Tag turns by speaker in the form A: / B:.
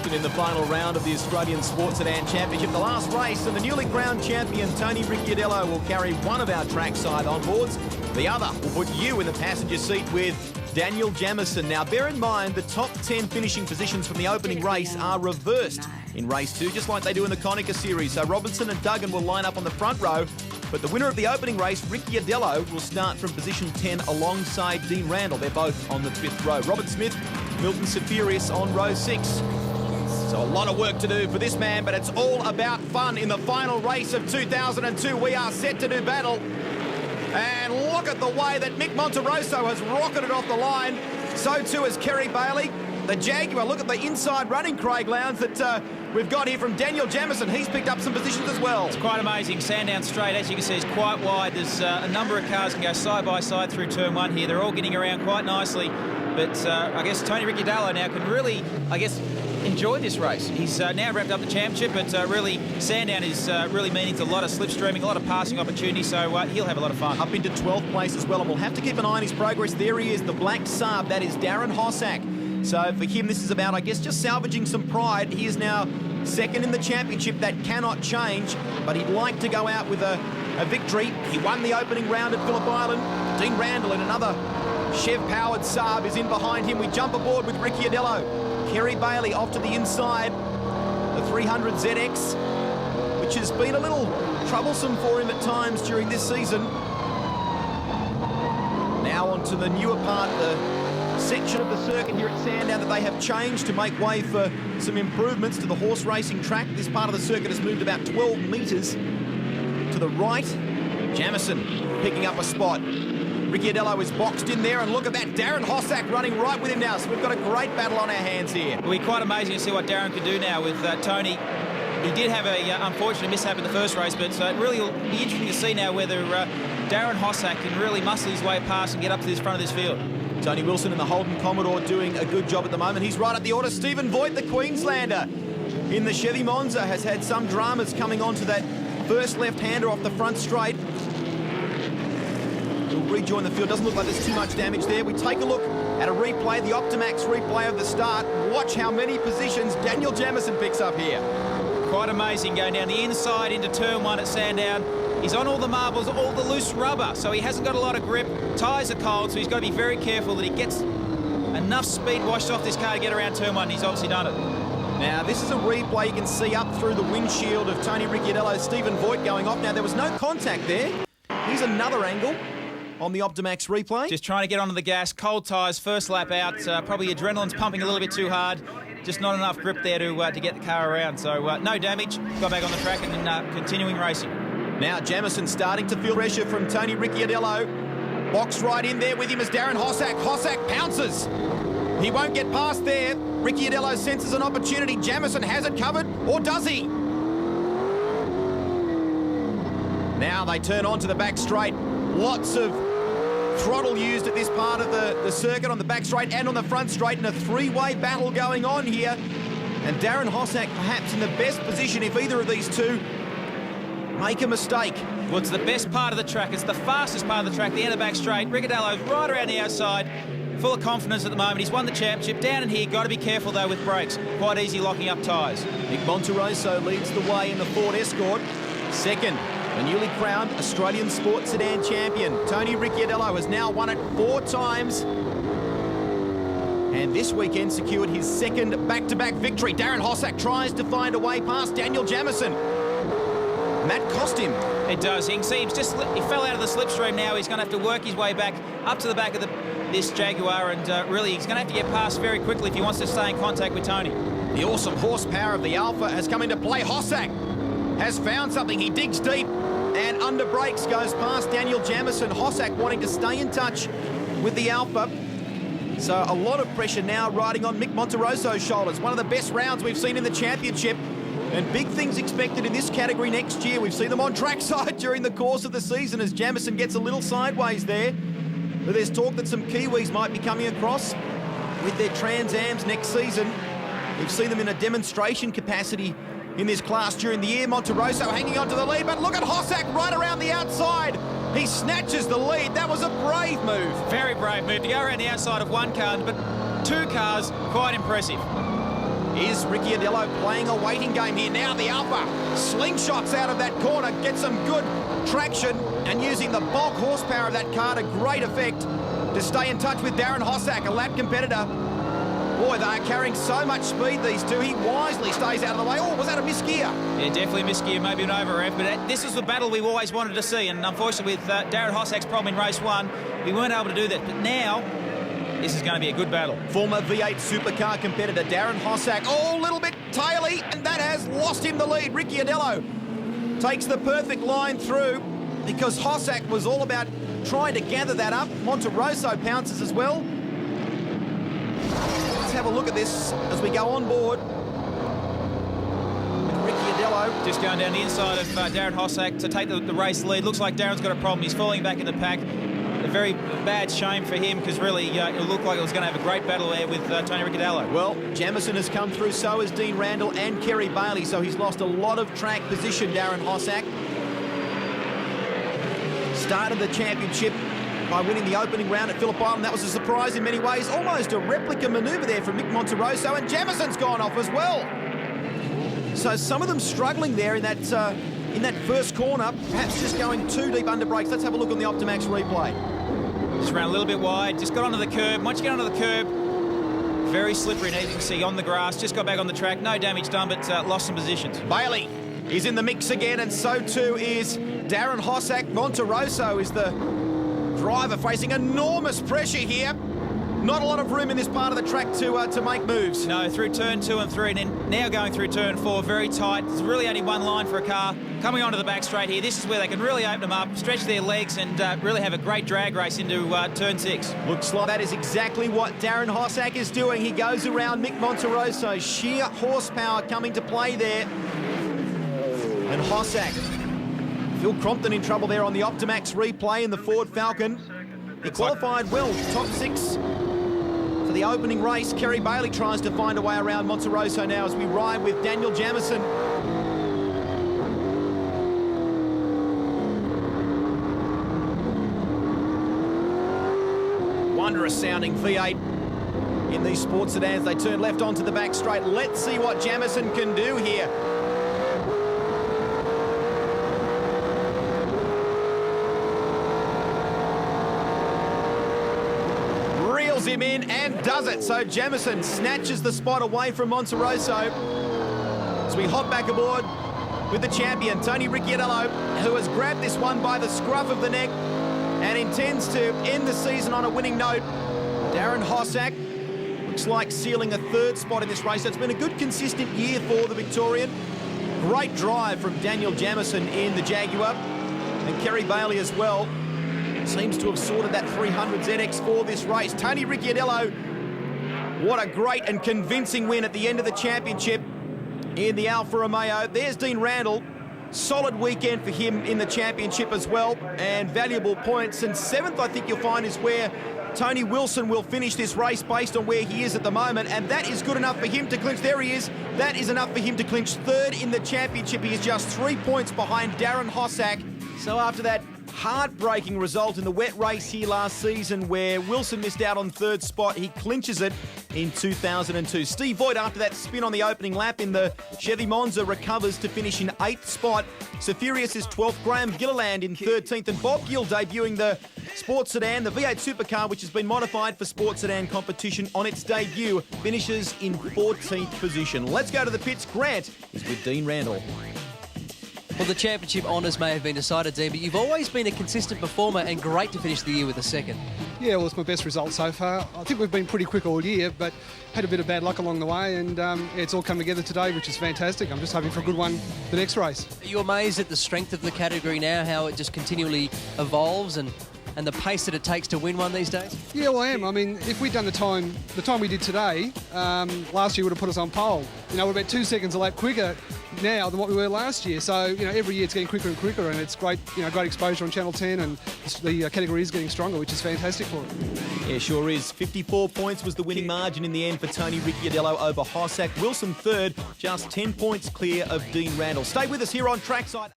A: Wilson in the final round of the Australian Sports Sedan Championship, the last race, and the newly crowned champion Tony Ricciardello will carry one of our trackside onboards. The other will put you in the passenger seat with Daniel Jamieson. Now, bear in mind, the top 10 finishing positions from the opening race are reversed in race 2, just like they do in the Konica Series. So Robinson and Duggan will line up on the front row, but the winner of the opening race, Ricciardello, will start from position 10 alongside Dean Randall. They're both on the 5th row. Robert Smith, Milton Safirius on row 6. So a lot of work to do for this man, but it's all about fun in the final race of 2002. We are set to do battle. And look at the way that Mick Monterosso has rocketed off the line. So too has Kerry Bailey. The Jaguar, look at the inside running, Craig Lowndes, that we've got here from Daniel Jamieson. He's picked up some positions as well.
B: It's quite amazing. Sandown Straight, as you can see, is quite wide. There's a number of cars can go side by side through turn 1 here. They're all getting around quite nicely. But I guess Tony Ricciardello now can really, enjoy this race. He's now wrapped up the championship, but really Sandown is really meaning to a lot of slipstreaming, a lot of passing opportunities, so he'll have a lot of fun.
A: Up into 12th place as well, and we'll have to keep an eye on his progress. There he is, the black Saab. That is Darren Hossack. So for him, this is about, I guess, just salvaging some pride. He is now second in the championship. That cannot change, but he'd like to go out with a victory. He won the opening round at Phillip Island. Dean Randall in another Chev-powered Saab is in behind him. We jump aboard with Ricciardello. Kerry Bailey off to the inside. The 300 ZX, which has been a little troublesome for him at times during this season. Now onto the newer part, the section of the circuit here at Sandown that they have changed to make way for some improvements to the horse racing track. This part of the circuit has moved about 12 metres to the right. Jamieson picking up a spot. Ricciardello is boxed in there, and look at that, Darren Hossack running right with him now, so we've got a great battle on our hands here.
B: It'll be quite amazing to see what Darren can do now with Tony. He did have a unfortunate mishap in the first race, but it really will be interesting to see now whether Darren Hossack can really muscle his way past and get up to this front of this field.
A: Tony Wilson and the Holden Commodore doing a good job at the moment. He's right at the order. Stephen Voigt, the Queenslander, in the Chevy Monza, has had some dramas coming onto that first left-hander off the front straight. He'll rejoin the field. Doesn't look like there's too much damage there. We take a look at a replay, the Optimax replay of the start. Watch how many positions Daniel Jamieson picks up here.
B: Quite amazing, going down the inside into turn 1 at Sandown. He's on all the marbles, all the loose rubber, so he hasn't got a lot of grip. Tyres are cold, so he's got to be very careful that he gets enough speed washed off this car to get around turn 1. He's obviously done it.
A: Now, this is a replay. You can see up through the windshield of Tony Ricciardello, Stephen Voigt going off. Now, there was no contact there. Here's another angle on the Optimax replay.
B: Just trying to get onto the gas, cold tyres, first lap out. Probably adrenaline's pumping a little bit too hard. Just not enough grip there to get the car around. So no damage. Got back on the track and continuing racing.
A: Now Jamieson starting to feel pressure from Tony Ricciardello. Box right in there with him is Darren Hossack. Hossack pounces. He won't get past there. Ricciardello senses an opportunity. Jamieson has it covered, or does he? Now they turn onto the back straight. Lots of throttle used at this part of the circuit on the back straight and on the front straight, and a three-way battle going on here. And Darren Hossack perhaps in the best position if either of these two make a mistake.
B: Well, it's the best part of the track. It's the fastest part of the track, the end of the back straight. Ricciardello's right around the outside, full of confidence at the moment. He's won the championship. Down in here, got to be careful, though, with brakes. Quite easy locking up tyres.
A: Mick Monterosso leads the way in the Ford Escort. Second, the newly crowned Australian Sports Sedan champion. Tony Ricciardello has now won it 4 times. And this weekend secured his second back-to-back victory. Darren Hossack tries to find a way past Daniel Jamieson. And that cost him.
B: It does. You can see he fell out of the slipstream now. He's going to have to work his way back up to the back of this Jaguar, and really he's going to have to get past very quickly if he wants to stay in contact with Tony.
A: The awesome horsepower of the Alpha has come into play. Hossack has found something. He digs deep and under brakes goes past Daniel Jamieson. Hossack wanting to stay in touch with the Alpha. So a lot of pressure now riding on Mick Monterosso's shoulders. One of the best rounds we've seen in the championship. And big things expected in this category next year. We've seen them on trackside during the course of the season as Jamieson gets a little sideways there. But there's talk that some Kiwis might be coming across with their Trans Ams next season. We've seen them in a demonstration capacity in this class during the year. Monterosso hanging on to the lead, but look at Hossack right around the outside. He snatches the lead. That was a brave move.
B: Very brave move to go around the outside of one car, but 2 cars, quite impressive.
A: Is Ricciardello playing a waiting game here? Now the Alpha slingshots out of that corner, gets some good traction, and using the bulk horsepower of that car to great effect to stay in touch with Darren Hossack, a lap competitor. Boy, they are carrying so much speed, these two. He wisely stays out of the way. Oh, was that a misgear?
B: Yeah, definitely a misgear, maybe an over-rev, but this is the battle we've always wanted to see, and unfortunately with Darren Hossack's problem in race 1, we weren't able to do that, but now this is going to be a good battle.
A: Former V8 supercar competitor Darren Hossack, oh, a little bit taily, and that has lost him the lead. Ricciardello takes the perfect line through because Hossack was all about trying to gather that up. Monterosso pounces as well. Let's have a look at this as we go on board. Ricciardello
B: just going down the inside of Darren Hossack to take the race lead. Looks like Darren's got a problem. He's falling back in the pack. A very bad shame for him because really it looked like it was going to have a great battle there with Tony Ricciardello.
A: Well, Jamieson has come through, so has Dean Randall and Kerry Bailey, so he's lost a lot of track position, Darren Hossack. Started the championship by winning the opening round at Phillip Island. That was a surprise in many ways. Almost a replica manoeuvre there from Mick Monterosso, and Jamison's gone off as well. So some of them struggling there in that first corner, perhaps just going too deep under brakes. Let's have a look on the Optimax replay.
B: Just ran a little bit wide, just got onto the curb. Once you get onto the curb, very slippery, and as you can see on the grass, just got back on the track. No damage done, but lost some positions.
A: Bailey is in the mix again, and so too is Darren Hossack. Monterosso is the driver facing enormous pressure here. Not a lot of room in this part of the track to make moves.
B: No, through turn 2 and 3, and then now going through turn 4, very tight. There's really only one line for a car. Coming onto the back straight here, this is where they can really open them up, stretch their legs, and really have a great drag race into turn 6.
A: Looks like that is exactly what Darren Hossack is doing. He goes around Mick Monterosso. Sheer horsepower coming to play there. And Hossack, Phil Crompton in trouble there on the Optimax replay in the Ford Falcon. He qualified well, top 6 for the opening race. Kerry Bailey tries to find a way around Monterosso now as we ride with Daniel Jamieson. Wondrous sounding V8 in these sports sedans. They turn left onto the back straight. Let's see what Jamieson can do here. Reels him in and does it. So Jamieson snatches the spot away from Monterosso. As we hop back aboard with the champion, Tony Ricciardello, who has grabbed this one by the scruff of the neck and intends to end the season on a winning note. Darren Hossack looks like sealing a 3rd spot in this race. So it's been a good, consistent year for the Victorian. Great drive from Daniel Jamieson in the Jaguar. And Kerry Bailey as well seems to have sorted that 300 ZX for this race. Tony Ricciardello, what a great and convincing win at the end of the championship in the Alfa Romeo. There's Dean Randall. Solid weekend for him in the championship as well, and valuable points. And 7th, I think you'll find, is where Tony Wilson will finish this race based on where he is at the moment, and that is good enough for him to clinch. There he is. That is enough for him to clinch 3rd in the championship. He is just 3 points behind Darren Hossack. So after that heartbreaking result in the wet race here last season where Wilson missed out on 3rd spot, he clinches it in 2002. Steve Voigt, after that spin on the opening lap in the Chevy Monza, recovers to finish in 8th spot. Seferius is 12th. Graham Gilliland in 13th. And Bob Gill debuting the sports sedan, the V8 supercar, which has been modified for sports sedan competition on its debut, finishes in 14th position. Let's go to the pits. Grant is with Dean Randall.
C: Well, the championship honours may have been decided, Dean, but you've always been a consistent performer and great to finish the year with a 2nd.
D: Yeah, well, it's my best result so far. I think we've been pretty quick all year, but had a bit of bad luck along the way, and it's all come together today, which is fantastic. I'm just hoping for a good one the next race.
C: Are you amazed at the strength of the category now, how it just continually evolves and the pace that it takes to win one these days?
D: Yeah, well, I am. I mean, if we'd done the time we did today, last year would have put us on pole. You know, we're about 2 seconds a lap quicker now than what we were last year. So, you know, every year it's getting quicker and quicker, and it's great, you know, great exposure on Channel 10, and the category is getting stronger, which is fantastic for it.
A: Yeah, sure is. 54 points was the winning margin in the end for Tony Ricciardello over Hossack. Wilson 3rd, just 10 points clear of Dean Randall. Stay with us here on Trackside.